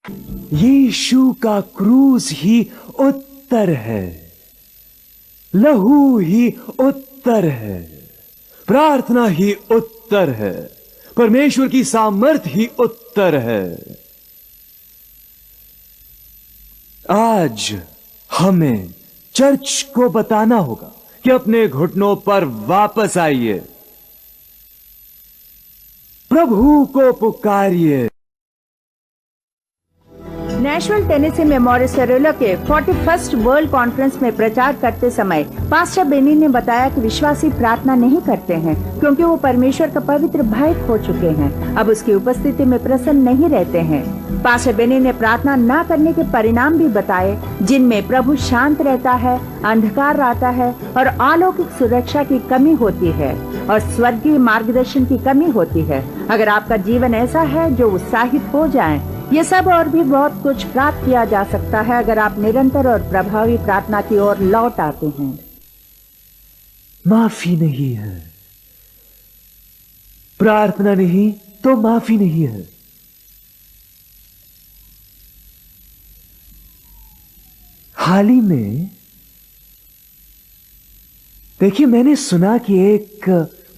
यीशु का क्रूस ही उत्तर है, लहू ही उत्तर है, प्रार्थना ही उत्तर है, परमेश्वर की सामर्थ ही उत्तर है। आज हमें चर्च को बताना होगा कि अपने घुटनों पर वापस आइए, प्रभु को पुकारिए। नेशनल टेनेसी में मॉरिस सेरेलो के 41st वर्ल्ड कॉन्फ्रेंस में प्रचार करते समय पास्टर बेनी ने बताया कि विश्वासी प्रार्थना नहीं करते हैं क्योंकि वो परमेश्वर का पवित्र भय खो चुके हैं, अब उसकी उपस्थिति में प्रसन्न नहीं रहते हैं। पास्टर बेनी ने प्रार्थना न करने के परिणाम भी बताए, जिनमें प्रभु शांत रहता है, अंधकार आता है और अलौकिक सुरक्षा की कमी होती है और स्वर्गीय मार्गदर्शन की कमी होती है। अगर आपका जीवन ऐसा है जो उत्साहित हो जाए, ये सब और भी बहुत कुछ प्राप्त किया जा सकता है अगर आप निरंतर और प्रभावी प्रार्थना की ओर लौट आते हैं। माफी नहीं है, प्रार्थना नहीं तो माफी नहीं है। हाल ही में देखिए, मैंने सुना कि एक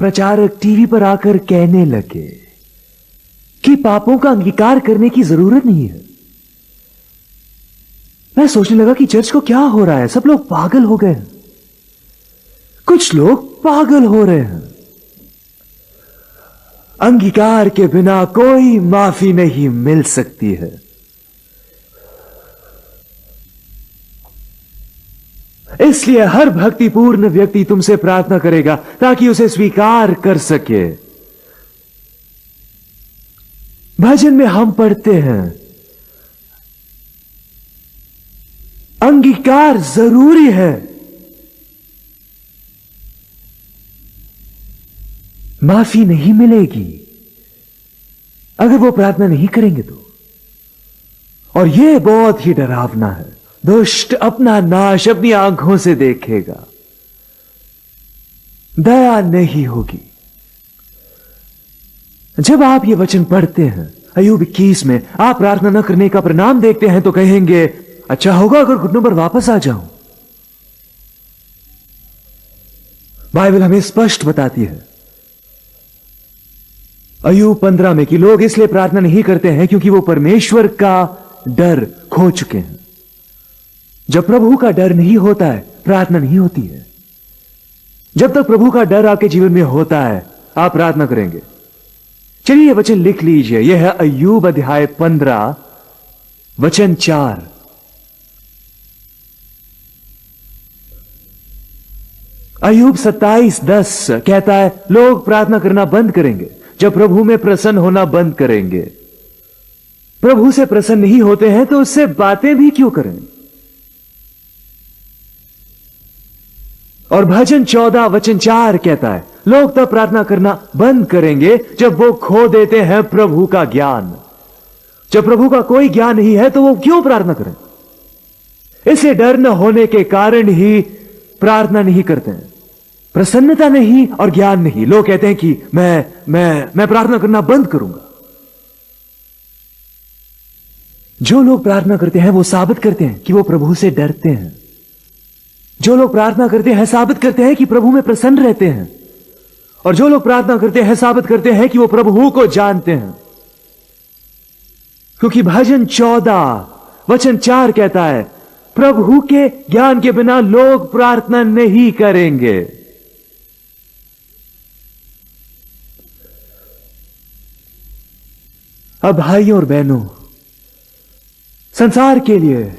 प्रचारक टीवी पर आकर कहने लगे कि पापों का अंगीकार करने की जरूरत नहीं है। मैं सोचने लगा कि चर्च को क्या हो रहा है, सब लोग पागल हो गए हैं, कुछ लोग पागल हो रहे हैं। अंगीकार के बिना कोई माफी नहीं मिल सकती है। इसलिए हर भक्तिपूर्ण व्यक्ति तुमसे प्रार्थना करेगा ताकि उसे स्वीकार कर सके। भजन में हम पढ़ते हैं, अंगीकार जरूरी है, माफी नहीं मिलेगी अगर वो प्रार्थना नहीं करेंगे तो। और यह बहुत ही डरावना है। दुष्ट अपना नाश अपनी आंखों से देखेगा, दया नहीं होगी। जब आप ये वचन पढ़ते हैं अय्यूब 21 में, आप प्रार्थना न करने का परिणाम देखते हैं तो कहेंगे, अच्छा होगा अगर घुटनों पर वापस आ जाऊं। बाइबल हमें स्पष्ट बताती है अय्यूब 15 में कि लोग इसलिए प्रार्थना नहीं करते हैं क्योंकि वो परमेश्वर का डर खो चुके हैं। जब प्रभु का डर नहीं होता है, प्रार्थना नहीं होती है। जब तक प्रभु का डर आपके जीवन में होता है, आप प्रार्थना करेंगे। चलिए वचन लिख लीजिए, यह है अय्यूब अध्याय 15 वचन 4। अय्यूब 27:10 कहता है, लोग प्रार्थना करना बंद करेंगे जब प्रभु में प्रसन्न होना बंद करेंगे। प्रभु से प्रसन्न नहीं होते हैं तो उससे बातें भी क्यों करें। और भजन 14 वचन 4 कहता है, लोग तब प्रार्थना करना बंद करेंगे जब वो खो देते हैं प्रभु का ज्ञान। जब प्रभु का कोई ज्ञान नहीं है तो वो क्यों प्रार्थना करें। इसलिए डर न होने के कारण ही प्रार्थना नहीं करते हैं, प्रसन्नता नहीं और ज्ञान नहीं। लोग कहते हैं कि मैं प्रार्थना करना बंद करूंगा। जो लोग प्रार्थना करते हैं वो साबित करते हैं कि वो प्रभु से डरते हैं। जो लोग प्रार्थना करते हैं साबित करते हैं कि प्रभु में प्रसन्न रहते हैं। और जो लोग प्रार्थना करते हैं साबित करते हैं कि वो प्रभु को जानते हैं। क्योंकि भजन 14 वचन 4 कहता है, प्रभु के ज्ञान के बिना लोग प्रार्थना नहीं करेंगे। अब भाइयों और बहनों, संसार के लिए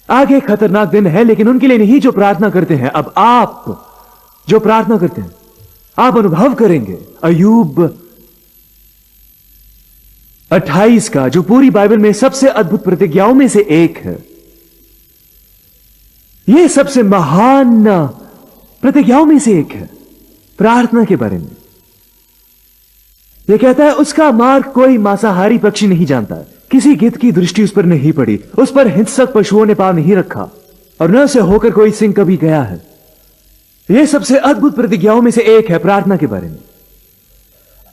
आगे खतरनाक दिन है, लेकिन उनके लिए नहीं जो प्रार्थना करते हैं। अब आप जो प्रार्थना करते हैं, आप अनुभव करेंगे अय्यूब 28 का, जो पूरी बाइबल में सबसे अद्भुत प्रतिज्ञाओं में से एक है। यह सबसे महान प्रतिज्ञाओं में से एक है प्रार्थना के बारे में। यह कहता है, उसका मार्ग कोई मांसाहारी पक्षी नहीं जानता है, किसी गिद्ध की दृष्टि उस पर नहीं पड़ी, उस पर हिंसक पशुओं ने पांव नहीं रखा, और न से होकर कोई सिंह कभी गया है। यह सबसे अद्भुत प्रतिज्ञाओं में से एक है प्रार्थना के बारे में।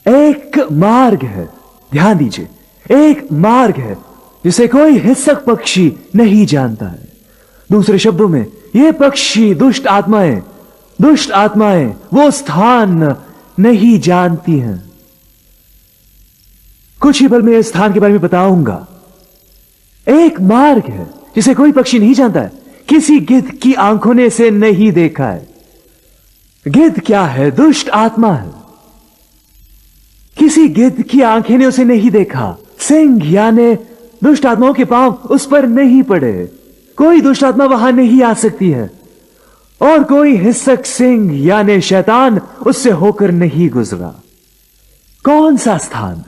एक मार्ग है, ध्यान दीजिए, एक मार्ग है जिसे कोई हिंसक पक्षी नहीं जानता है। दूसरे शब्दों में, ये पक्षी दुष्ट आत्माएं वो स्थान नहीं जानती हैं। कुछ ही पल में इस स्थान के बारे में बताऊंगा। एक मार्ग है जिसे कोई पक्षी नहीं जानता है, किसी गिद्ध की आंखों ने इसे नहीं देखा है। गिद्ध क्या है? दुष्ट आत्मा है। किसी गिद्ध की आंखें ने उसे नहीं देखा। सिंह यानी दुष्ट आत्माओं के पांव उस पर नहीं पड़े। कोई दुष्ट आत्मा वहां नहीं आ सकती है, और कोई हिंसक सिंह यानी शैतान उससे होकर नहीं गुजरा। कौन सा स्थान?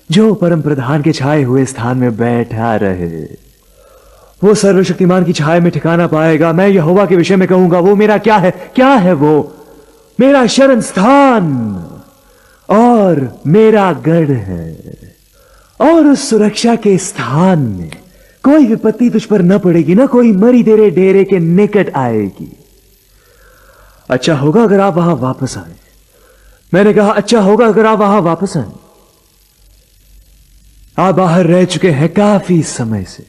जो परम प्रधान के छाए हुए स्थान में बैठा रहे। वो सर्वशक्तिमान की छाया में ठिकाना पाएगा। मैं यहोवा के विषय में कहूंगा, वो मेरा क्या है? क्या है वो? मेरा शरण स्थान और मेरा गढ़ है। और उस सुरक्षा के स्थान में कोई विपत्ति तुझ पर न पड़ेगी, ना कोई मरी तेरे डेरे के निकट आएगी। अच्छा होगा अगर आप वहां वापस आए। मैंने कहा अच्छा होगा अगर आप वहां वापस आए। आप बाहर रह चुके हैं काफी समय से।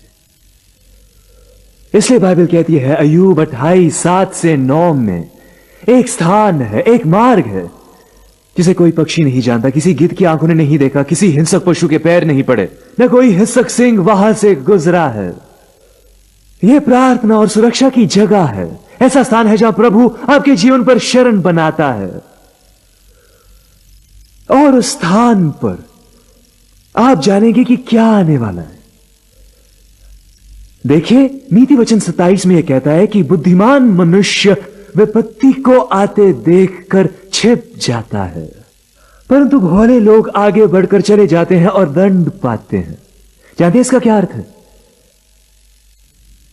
इसलिए बाइबल कहती है अय्यूब 28:7-9 में, एक स्थान है, एक मार्ग है जिसे कोई पक्षी नहीं जानता, किसी गिद्ध की आंखों ने नहीं देखा, किसी हिंसक पशु के पैर नहीं पड़े, न कोई हिंसक सिंह वहां से गुजरा है। यह प्रार्थना और सुरक्षा की जगह है। ऐसा स्थान है जहां प्रभु आपके जीवन पर शरण बनाता है। और उस स्थान पर आप जानेंगे कि क्या आने वाला है। देखिए, नीति वचन 27 में यह कहता है कि बुद्धिमान मनुष्य विपत्ति को आते देखकर छिप जाता है, परंतु भोले लोग आगे बढ़कर चले जाते हैं और दंड पाते हैं। जानते हैं इसका क्या अर्थ है?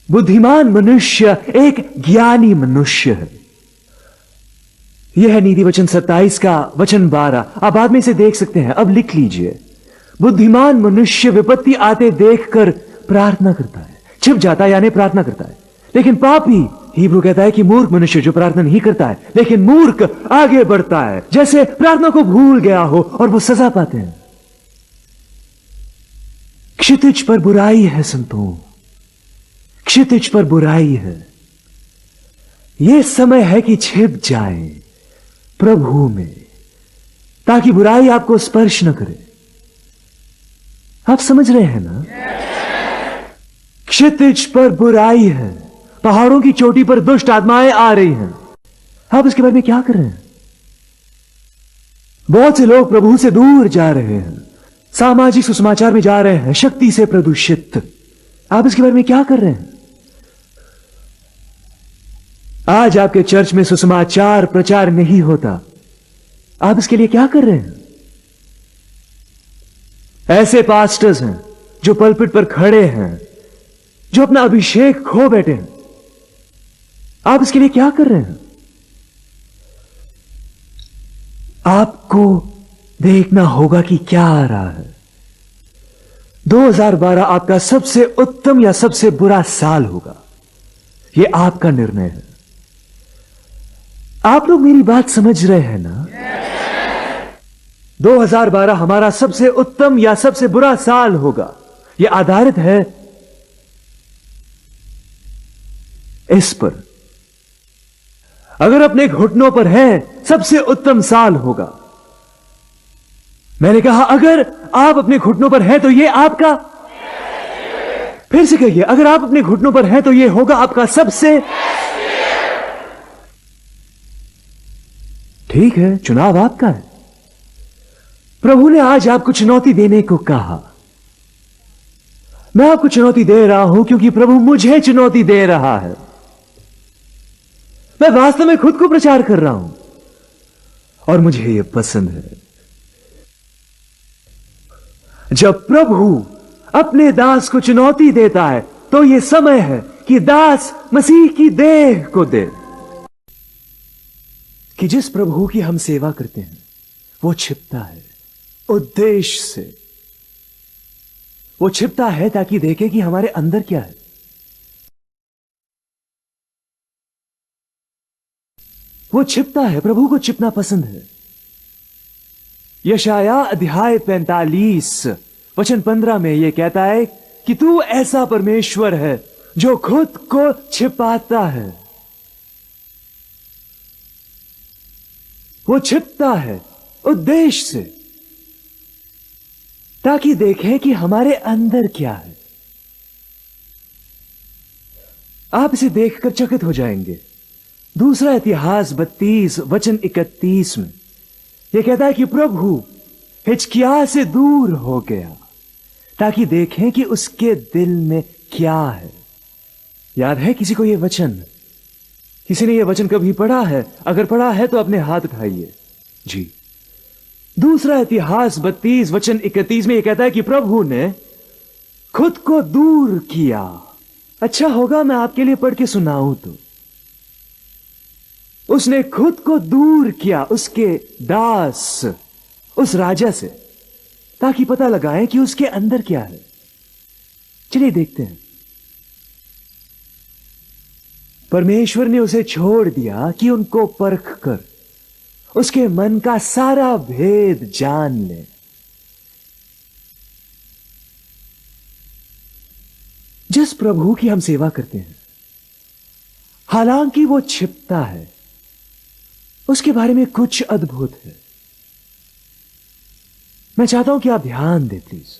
बुद्धिमान मनुष्य एक ज्ञानी मनुष्य है। यह है नीति वचन 27 का वचन 12। आप बाद में इसे देख सकते हैं, अब लिख लीजिए। बुद्धिमान मनुष्य विपत्ति आते देखकर प्रार्थना करता है, छिप जाता है यानी प्रार्थना करता है। लेकिन पापी, हिब्रू कहता है कि मूर्ख मनुष्य जो प्रार्थना नहीं करता है, लेकिन मूर्ख आगे बढ़ता है जैसे प्रार्थना को भूल गया हो, और वो सजा पाते हैं। क्षितिज पर बुराई है संतों, क्षितिज पर बुराई है। यह समय है कि छिप जाएं प्रभु में, ताकि बुराई आपको स्पर्श न करे। आप समझ रहे हैं ना? क्षितिज पर बुराई है, पहाड़ों की चोटी पर दुष्ट आत्माएं आ रही हैं। आप इसके बारे में क्या कर रहे हैं? बहुत से लोग प्रभु से दूर जा रहे हैं, सामाजिक सुसमाचार में जा रहे हैं, शक्ति से प्रदूषित। आप इसके बारे में क्या कर रहे हैं? आज आपके चर्च में सुसमाचार प्रचार नहीं होता। आप इसके लिए क्या कर रहे हैं? ऐसे पास्टर्स हैं जो पलपिट पर खड़े हैं, जो अपना अभिषेक खो बैठे हैं। आप इसके लिए क्या कर रहे हैं? आपको देखना होगा कि क्या आ रहा है। 2012 आपका सबसे उत्तम या सबसे बुरा साल होगा। यह आपका निर्णय है। आप लोग मेरी बात समझ रहे हैं ना? 2012 हमारा सबसे उत्तम या सबसे बुरा साल होगा। यह आधारित है इस पर। अगर अपने घुटनों पर है, सबसे उत्तम साल होगा। मैंने कहा अगर आप अपने घुटनों पर हैं तो यह आपका, फिर से कहिए, अगर आप अपने घुटनों पर हैं तो यह होगा आपका सबसे। ठीक है, चुनाव आपका है। प्रभु ने आज आपको चुनौती देने को कहा। मैं आपको चुनौती दे रहा हूं क्योंकि प्रभु मुझे चुनौती दे रहा है। मैं वास्तव में खुद को प्रचार कर रहा हूं और मुझे यह पसंद है। जब प्रभु अपने दास को चुनौती देता है तो यह समय है कि दास मसीह की देह को दे। कि जिस प्रभु की हम सेवा करते हैं वो छिपता है उद्देश्य से। वो छिपता है ताकि देखे कि हमारे अंदर क्या है। वो छिपता है, प्रभु को छिपना पसंद है। यशाया अध्याय 45 वचन 15 में यह कहता है कि तू ऐसा परमेश्वर है जो खुद को छिपाता है। वो छिपता है उद्देश्य से, ताकि देखें कि हमारे अंदर क्या है। आप इसे देखकर चकित हो जाएंगे। दूसरा इतिहास 32 वचन 31 में यह कहता है कि प्रभु हिजकिय्याह से दूर हो गया ताकि देखें कि उसके दिल में क्या है। याद है किसी को यह वचन? किसी ने यह वचन कभी पढ़ा है? अगर पढ़ा है तो अपने हाथ उठाइए। जी, दूसरा इतिहास 32 वचन 31 में यह कहता है कि प्रभु ने खुद को दूर किया। अच्छा होगा मैं आपके लिए पढ़ के सुनाऊं तो। उसने खुद को दूर किया उसके दास उस राजा से, ताकि पता लगाएं कि उसके अंदर क्या है। चलिए देखते हैं। परमेश्वर ने उसे छोड़ दिया कि उनको परख कर उसके मन का सारा भेद जान ले। जिस प्रभु की हम सेवा करते हैं, हालांकि वो छिपता है, उसके बारे में कुछ अद्भुत है। मैं चाहता हूं कि आप ध्यान दें प्लीज।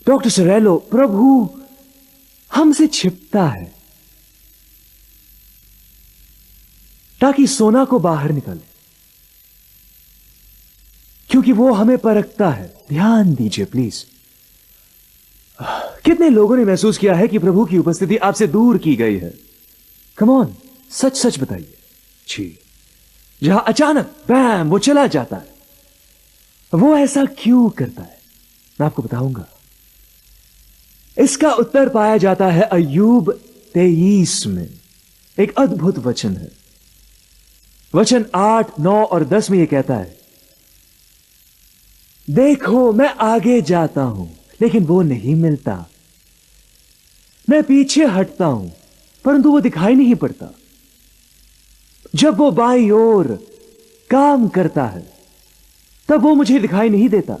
डॉक्टर सरेलो, प्रभु हमसे छिपता है ताकि सोना को बाहर निकाले, क्योंकि वो हमें परखता है। ध्यान दीजिए प्लीज। कितने लोगों ने महसूस किया है कि प्रभु की उपस्थिति आपसे दूर की गई है? कम ऑन, सच सच बताइए। जी, जहां अचानक बैम वो चला जाता है, वो ऐसा क्यों करता है? मैं आपको बताऊंगा। इसका उत्तर पाया जाता है अय्यूब 23 में। एक अद्भुत वचन है। वचन 8, 9 और 10 में यह कहता है, देखो मैं आगे जाता हूं लेकिन वो नहीं मिलता, मैं पीछे हटता हूं परंतु वो दिखाई नहीं पड़ता। जब वो बाईं ओर काम करता है तब वो मुझे दिखाई नहीं देता।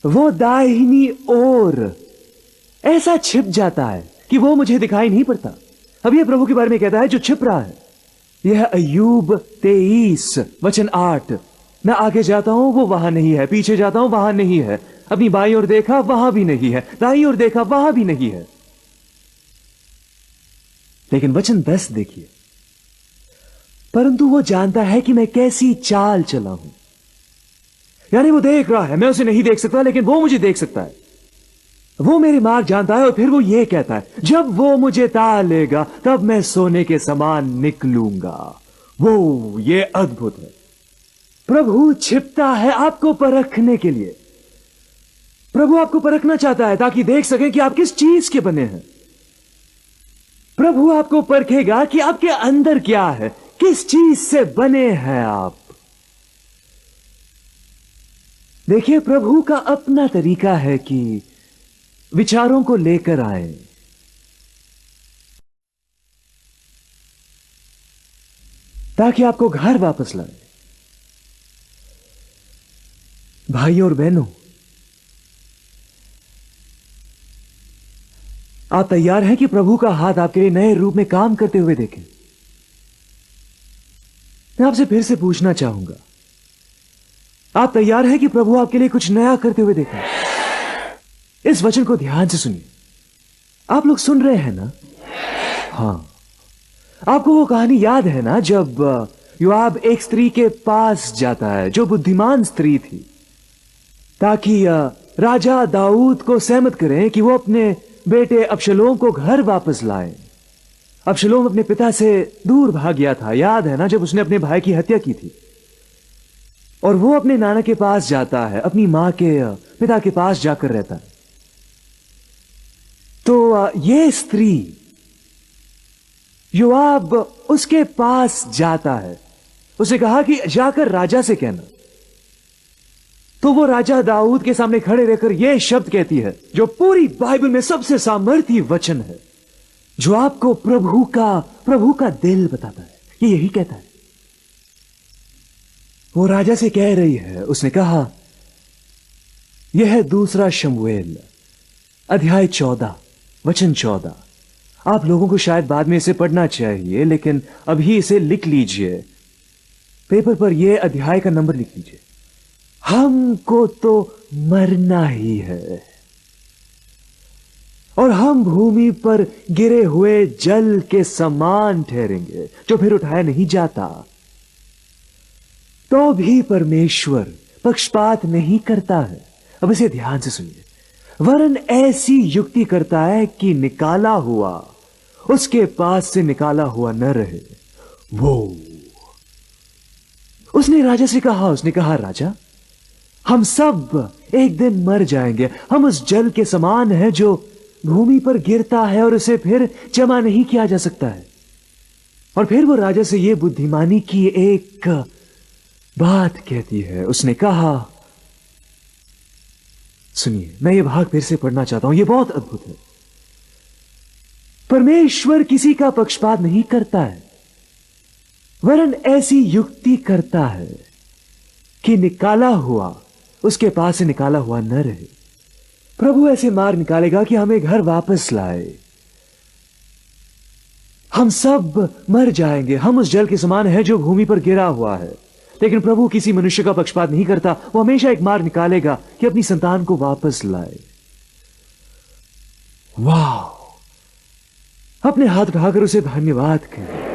वो दाहिनी ओर ऐसा छिप जाता है कि वो मुझे दिखाई नहीं पड़ता। अब यह प्रभु के बारे में कहता है जो छिप रहा है। यह अय्यूब 23 वचन 8। मैं आगे जाता हूं, वो वहां नहीं है, पीछे जाता हूं, वहां नहीं है, अपनी बाईं ओर देखा, वहां भी नहीं है, दाईं ओर देखा, वहां भी नहीं है। लेकिन वचन 10 देखिए, परंतु वो जानता है कि मैं कैसी चाल चला हूं। यानी वो देख रहा है, मैं उसे नहीं देख सकता लेकिन वो मुझे देख सकता है। वो मेरे मार्ग जानता है और फिर वो ये कहता है, जब वो मुझे तालेगा तब मैं सोने के समान निकलूंगा। वो ये अद्भुत है। प्रभु छिपता है आपको परखने के लिए। प्रभु आपको परखना चाहता है ताकि देख सके कि आप किस चीज के बने हैं। प्रभु आपको परखेगा कि आपके अंदर क्या है, किस चीज से बने हैं आप। देखिए, प्रभु का अपना तरीका है कि विचारों को लेकर आए। ताकि आपको घर वापस लाए। भाइयों और बहनों, आप तैयार हैं कि प्रभु का हाथ आपके लिए नए रूप में काम करते हुए देखें? मैं आपसे फिर से पूछना चाहूंगा, आप तैयार हैं कि प्रभु आपके लिए कुछ नया करते हुए देखें? इस वचन को ध्यान से सुनिए। आप लोग सुन रहे हैं ना? हां। आपको वो कहानी याद है ना, जब योआब एक स्त्री के पास जाता है जो बुद्धिमान स्त्री थी, ताकि राजा दाऊद को सहमत करें कि वो अपने बेटे अबशलोम को घर वापस लाए। अबशलोम अपने पिता से दूर भाग गया था, याद है ना, जब उसने अपने भाई की हत्या की थी। और वो अपने नाना के पास जाता है, अपनी मां के पिता के पास जाकर रहता है। तो ये स्त्री योआब उसके पास जाता है। उसे कहा कि जाकर राजा से कहना। तो वो राजा दाऊद के सामने खड़े रहकर यह शब्द कहती है, जो पूरी बाइबल में सबसे सामर्थ्य वचन है, जो आपको प्रभु का दिल बताता है। ये यही कहता है। वो राजा से कह रही है, उसने कहा, यह है 2 शमूएल अध्याय 14 वचन 14। आप लोगों को शायद बाद में इसे पढ़ना चाहिए, लेकिन अभी इसे लिख लीजिए पेपर पर, यह अध्याय का नंबर लिख लीजिए। हमको तो मरना ही है और हम भूमि पर गिरे हुए जल के समान ठहरेंगे जो फिर उठाया नहीं जाता। तो भी परमेश्वर पक्षपात नहीं करता है। अब इसे ध्यान से सुनिए। वरन ऐसी युक्ति करता है कि निकाला हुआ उसके पास से निकाला हुआ न रहे। वो उसने राजा से कहा, उसने कहा, राजा, हम सब एक दिन मर जाएंगे। हम उस जल के समान है जो भूमि पर गिरता है और उसे फिर जमा नहीं किया जा सकता है। और फिर वो राजा से यह बुद्धिमानी की एक बात कहती है। उसने कहा, सुनिए, मैं ये भाग फिर से पढ़ना चाहता हूं, यह बहुत अद्भुत है। परमेश्वर किसी का पक्षपात नहीं करता है, वरन ऐसी युक्ति करता है कि निकाला हुआ उसके पास से निकाला हुआ न रहे। प्रभु ऐसे मार्ग निकालेगा कि हमें घर वापस लाए। हम सब मर जाएंगे। हम उस जल के समान है जो भूमि पर गिरा हुआ है। लेकिन प्रभु किसी मनुष्य का पक्षपात नहीं करता। वो हमेशा एक मार्ग निकालेगा कि अपनी संतान को वापस लाए। वाह! अपने हाथ उठाकर उसे धन्यवाद करें।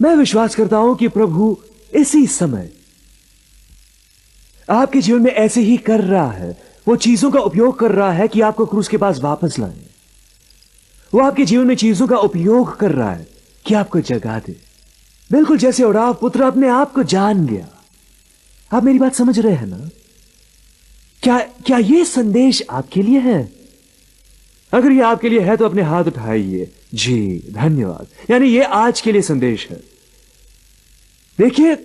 मैं विश्वास करता हूं कि प्रभु इसी समय आपके जीवन में ऐसे ही कर रहा है। वो चीजों का उपयोग कर रहा है कि आपको क्रूस के पास वापस लाए। वो आपके जीवन में चीजों का उपयोग कर रहा है कि आपको जगा दे। बिल्कुल जैसे उड़ाव पुत्र अपने आप को जान गया। आप मेरी बात समझ रहे हैं ना? क्या यह संदेश आपके लिए है? अगर यह आपके लिए है तो अपने हाथ उठाइए। जी धन्यवाद। यानी यह आज के लिए संदेश है। देखिए,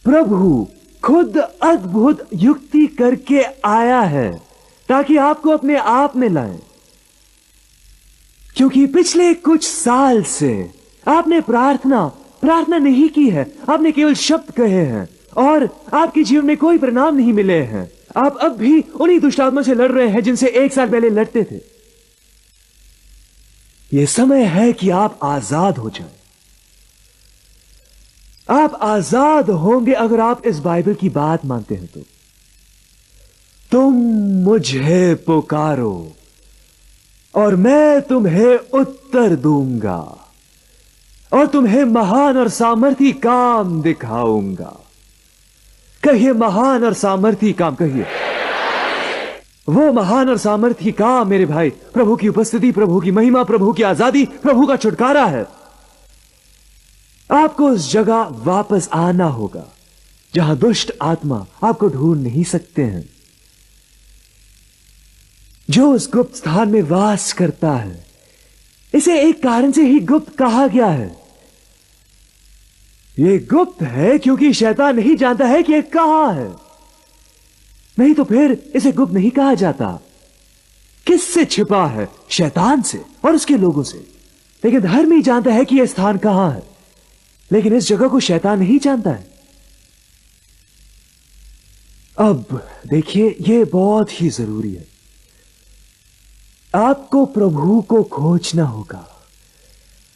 प्रभु खुद अद्भुत युक्ति करके आया है ताकि आपको अपने आप में लाए। क्योंकि पिछले कुछ साल से आपने प्रार्थना नहीं की है। आपने केवल शब्द कहे हैं और आपके जीवन में कोई परिणाम नहीं मिले हैं। आप अब भी उन्हीं दुष्ट आत्मा से लड़ रहे हैं जिनसे 1 साल पहले लड़ते थे। यह समय है कि आप आजाद हो जाएं। आप आजाद होंगे अगर आप इस बाइबल की बात मानते हैं तो। तुम मुझे पुकारो और मैं तुम्हें उत्तर दूंगा और तुम्हें महान और सामर्थी काम दिखाऊंगा। कहिए, महान और सामर्थी काम कहिए। वो महान और सामर्थी काम मेरे भाई, प्रभु की उपस्थिति, प्रभु की महिमा, प्रभु की आजादी, प्रभु का छुटकारा है। आपको उस जगह वापस आना होगा जहां दुष्ट आत्मा आपको ढूंढ नहीं सकते हैं। जो उस गुप्त स्थान में वास करता है, इसे एक कारण से ही गुप्त कहा गया है। यह गुप्त है क्योंकि शैतान नहीं जानता है कि यह कहां है। नहीं तो फिर इसे गुप्त नहीं कहा जाता। किससे छिपा है? शैतान से और उसके लोगों से। लेकिन धर्मी जानता है कि यह स्थान कहां है, लेकिन इस जगह को शैतान नहीं जानता है। अब देखिए, यह बहुत ही जरूरी है। आपको प्रभु को खोजना होगा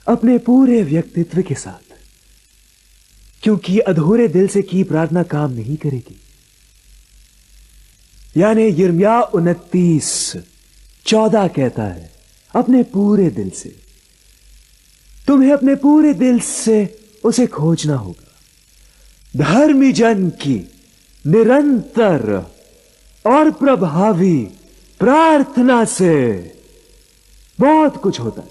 अपने पूरे व्यक्तित्व के साथ, क्योंकि अधूरे दिल से की प्रार्थना काम नहीं करेगी। यानी यिर्मयाह 29:14 कहता है, अपने पूरे दिल से। तुम्हें अपने पूरे दिल से उसे खोजना होगा। धर्मी जन की निरंतर और प्रभावी प्रार्थना से बहुत कुछ होता है।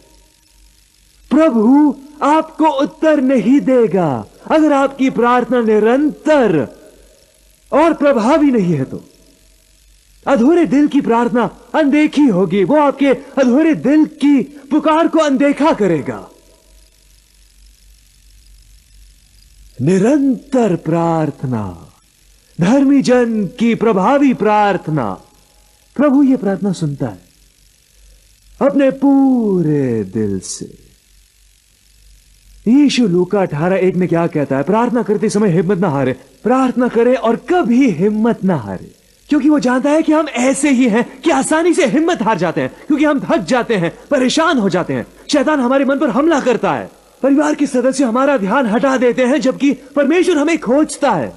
प्रभु आपको उत्तर नहीं देगा अगर आपकी प्रार्थना निरंतर और प्रभावी नहीं है तो। अधूरे दिल की प्रार्थना अनदेखी होगी। वो आपके अधूरे दिल की पुकार को अनदेखा करेगा। निरंतर प्रार्थना, धर्मी जन की प्रभावी प्रार्थना, प्रभु ये प्रार्थना सुनता है अपने पूरे दिल से। यीशु लूका 18:1 में क्या कहता है? प्रार्थना करते समय हिम्मत ना हारे, प्रार्थना करें और कभी हिम्मत ना हारे, क्योंकि वो जानता है कि हम ऐसे ही हैं कि आसानी से हिम्मत हार जाते हैं, क्योंकि हम थक जाते हैं, परेशान हो जाते हैं। शैतान हमारे मन पर हमला करता है, परिवार के सदस्य हमारा ध्यान हटा देते हैं, जबकि परमेश्वर हमें खोजता है।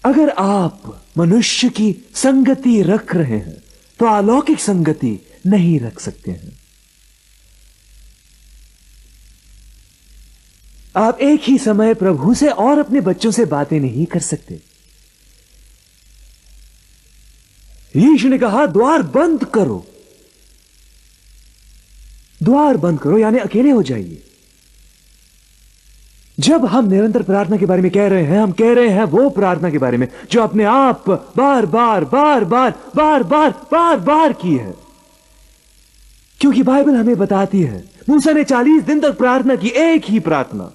अगर आप मनुष्य की संगति रख रहे हैं तो अलौकिक संगति नहीं रख सकते हैं। आप एक ही समय प्रभु से और अपने बच्चों से बातें नहीं कर सकते। यीशु ने कहा द्वार बंद करो, द्वार बंद करो, यानी अकेले हो जाइए। जब हम निरंतर प्रार्थना के बारे में कह रहे हैं, हम कह रहे हैं वो प्रार्थना के बारे में जो अपने आप बार बार बार बार बार बार बार बार की है, क्योंकि बाइबल हमें बताती है मूसा ने 40 दिन तक प्रार्थना की, एक ही प्रार्थना।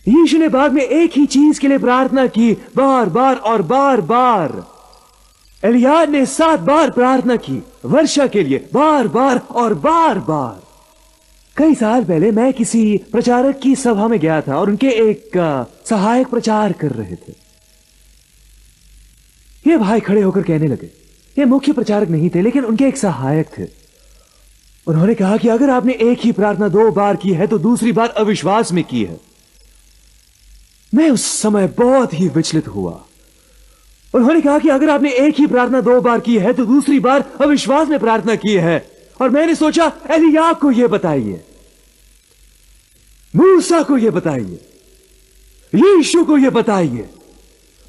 यीशु ने बाद में एक ही चीज के लिए प्रार्थना की, बार बार और बार बार। एलिया ने 7 बार प्रार्थना की वर्षा के लिए, बार बार और बार बार। कई साल पहले मैं किसी प्रचारक की सभा में गया था और उनके एक सहायक प्रचार कर रहे थे। ये भाई खड़े होकर कहने लगे, ये मुख्य प्रचारक नहीं थे लेकिन उनके एक सहायक थे। उन्होंने कहा कि अगर आपने एक ही प्रार्थना 2 बार की है तो दूसरी बार अविश्वास में की है। मैं उस समय बहुत ही विचलित हुआ। उन्होंने कहा कि अगर आपने एक ही प्रार्थना 2 बार की है तो दूसरी बार अविश्वास में प्रार्थना की है। और मैंने सोचा एलिया को यह बताइए, मूसा को यह बताइए, यीशु को यह बताइए।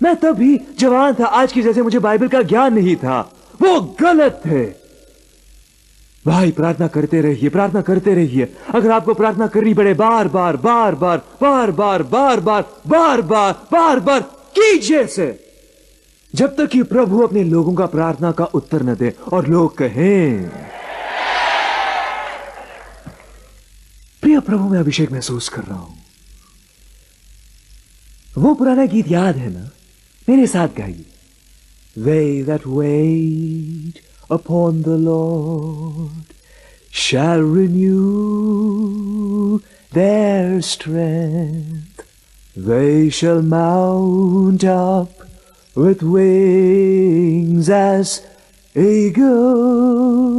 मैं तब भी जवान था, आज की जैसे मुझे बाइबल का ज्ञान नहीं था। वो गलत थे। भाई प्रार्थना करते रहिए, प्रार्थना करते रहिए। अगर आपको प्रार्थना करनी पड़े बार बार बार बार बार बार बार बार बार बार बार बार कीजिए से, जब तक कि प्रभु अपने लोगों का प्रार्थना का उत्तर न दे और लोग कहें प्रिय प्रभु मैं अभिषेक महसूस कर रहा हूं। वो पुराना गीत याद है ना? मेरे साथ गाइए। They that wait upon the Lord shall renew their strength. They shall mount up with wings as eagles.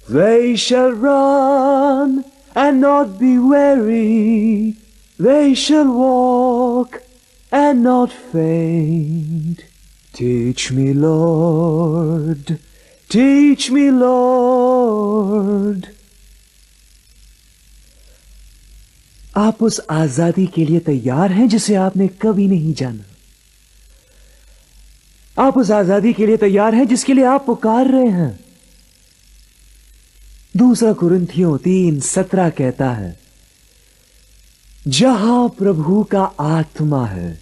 They shall run and not be weary. They shall walk and not faint. Teach me, Lord. Teach me, Lord. आप उस आजादी के लिए तैयार हैं जिसे आपने कभी नहीं जाना। आप उस आजादी के लिए तैयार हैं जिसके लिए आप पुकार रहे हैं। 2 कुरिन्थियों 3:17 कहता है, जहां प्रभु का आत्मा है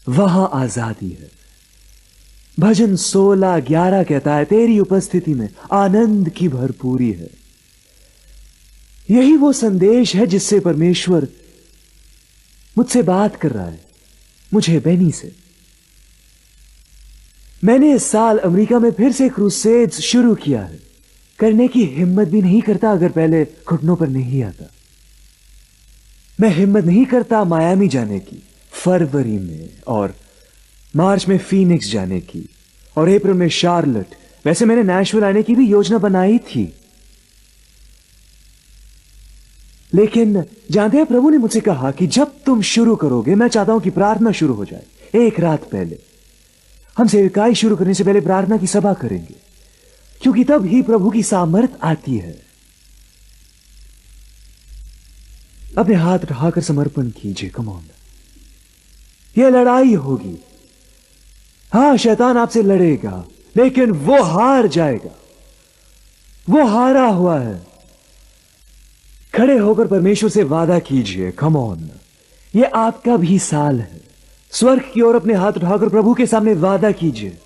वहां आजादी है। भजन 16:11 कहता है, तेरी उपस्थिति में आनंद की भरपूरी है। यही वो संदेश है जिससे परमेश्वर मुझसे बात कर रहा है, मुझे बेनी से। मैंने इस साल अमेरिका में फिर से क्रूसेड्स शुरू किया है। करने की हिम्मत भी नहीं करता अगर पहले घुटनों पर नहीं आता। मैं हिम्मत नहीं करता मायामी जाने की फरवरी में, और मार्च में फीनिक्स जाने की, और अप्रैल में शार्लेट। वैसे मैंने नैशविल आने की भी योजना बनाई थी, लेकिन जानते हैं प्रभु ने मुझसे कहा कि जब तुम शुरू करोगे, मैं चाहता हूं कि प्रार्थना शुरू हो जाए। एक रात पहले हम सेविकाई शुरू करने से पहले प्रार्थना की सभा करेंगे, क्योंकि तब ही प्रभु की सामर्थ आती है। अपने हाथ उठाकर समर्पण कीजिए। कम ऑन, यह लड़ाई होगी। हां, शैतान आपसे लड़ेगा, लेकिन वो हार जाएगा। वो हारा हुआ है। खड़े होकर परमेश्वर से वादा कीजिए। कम ऑन, यह आपका भी साल है। स्वर्ग की ओर अपने हाथ उठाकर प्रभु के सामने वादा कीजिए।